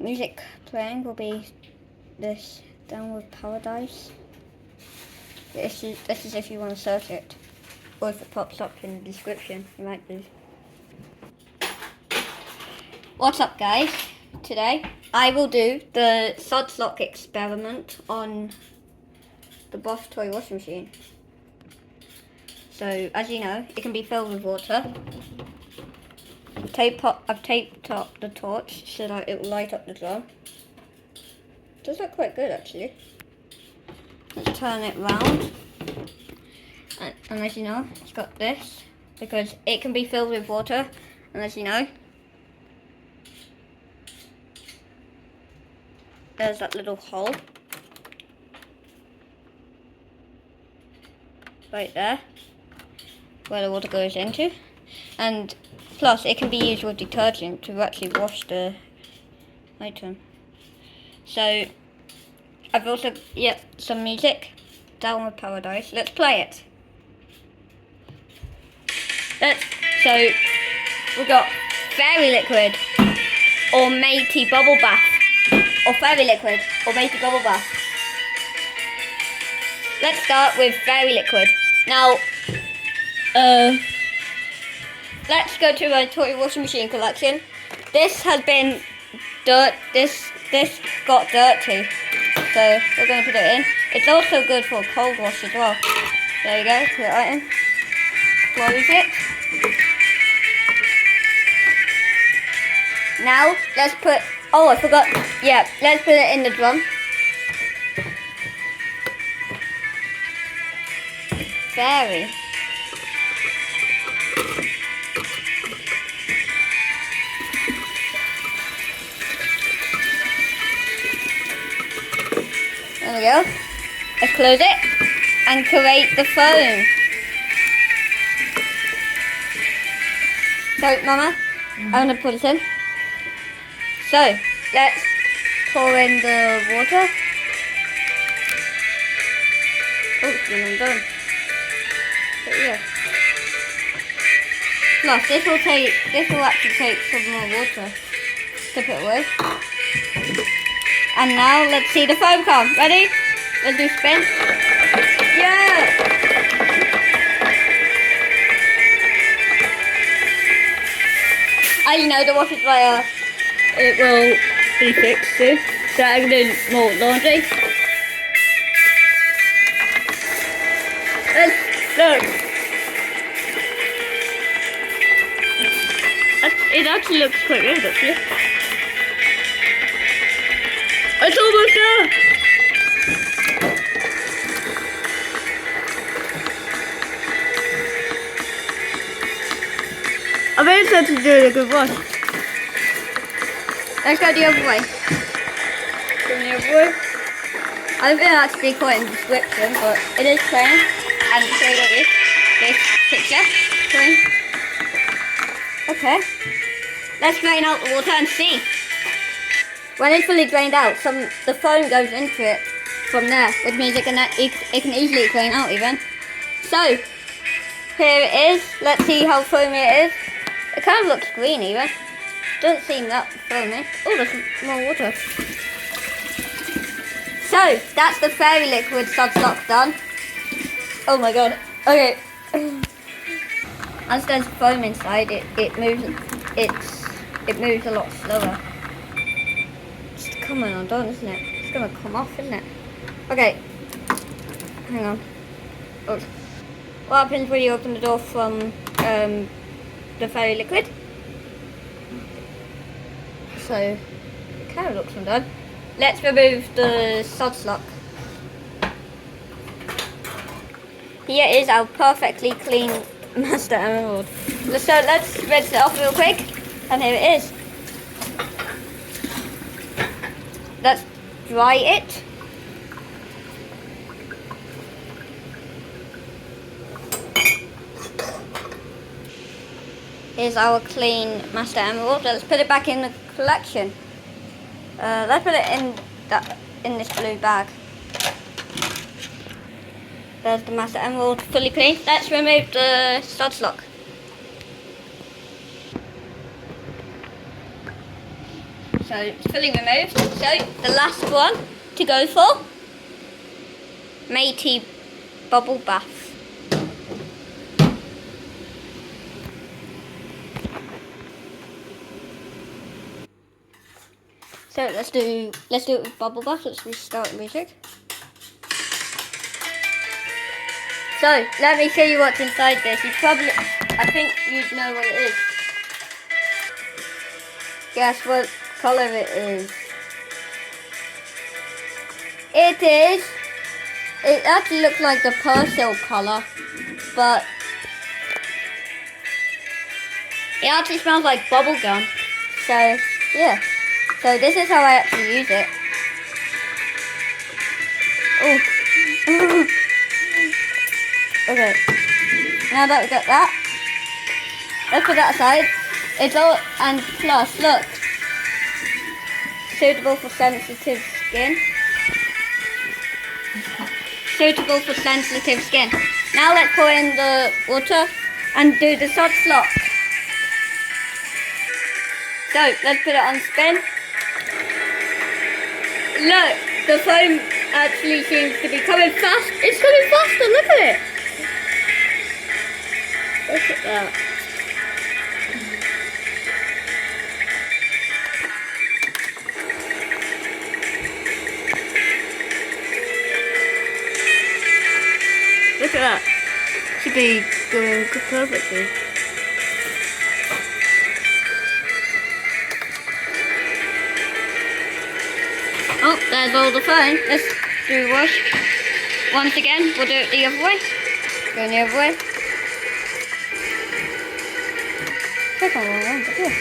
music playing will be this Downward Paradise. This is if you want to search it, or if it pops up in the description, you might do. What's up, guys? Today I will do the Sudslock experiment on the Bosch toy washing machine. So, as you know, it can be filled with water. I've taped up the torch so that it will light up the drum. Does look quite good, actually. Let's turn it round. And as you know, it's got this because it can be filled with water. And as you know, there's that little hole right there where the water goes into, and plus it can be used with detergent to actually wash the item. So I've also some music, Downward Paradise. Let's play it. So we've got Fairy Liquid or Matey Bubble Bath, or Fairy Liquid or Matey Bubble Bath. Let's start with Fairy Liquid. Now, let's go to my toy washing machine collection. This has been this got dirty, so we're going to put it in. It's also good for a cold wash as well. There you go, put it right in. Close it. Now, let's put, oh I forgot, yeah, let's put it in the drum. Fairy. There we go. Let's close it and create the foam. So, Mama, I'm going to put it in. So, let's pour in the water. Oh, it's been undone. But yeah. Plus, this will actually take some more water. Tip it away. And now let's see the foam come. Ready? Let's do spin. Yeah! As you know, the washer dryer, it will be fixed soon. So I'm going to do more laundry. Look. It actually looks quite good, actually. It's almost there. I'm very excited to do a good wash. Let's go the other way. Go the other way. I don't think it'll actually be quite in the description, but it is clean. And show you this picture. Clean. Okay. Let's drain out the water and see. When it's fully drained out, the foam goes into it from there, which means it can easily drain out even. So, here it is. Let's see how foamy it is. It kind of looks green even. Doesn't seem that foamy. Oh, there's more water. So, that's the Fairy Liquid Sudslock done. Oh my god. Okay. As there's foam inside, it moves a lot slower. It's coming undone, isn't it? It's gonna come off, isn't it? Okay. Hang on. Oh. What happens when you open the door from the Fairy Liquid? So it kind of looks undone. Let's remove the Sudslock. Here is our perfectly clean Master Emerald. So let's rinse it off real quick, and here it is. Let's dry it. Here's our clean Master Emerald. Let's put it back in the collection. Let's put it in this blue bag. There's the Master Emerald, fully clean. Let's remove the Sudslock. So it's fully removed. So the last one to go for, Matey bubble bath. So let's do it with bubble bath. Let's restart the music. So let me show you what's inside this. I think you'd know what it is. Guess what colour it is? It actually looks like the Persil colour, but it actually smells like bubble gum. So yeah. So this is how I actually use it. Oh. Okay. Now that we got that, let's put that aside. It's all, and plus, look, suitable for sensitive skin. Suitable for sensitive skin. Now let's pour in the water and do the Sudslock. So let's put it on spin. Look, the foam actually seems to be coming fast. It's coming faster, look at it. Look at that. Look at that. Should be going perfectly. Oh, there's all the foam. Let's do wash. Once again, we'll do it the other way. Go the other way. Click on one, yeah.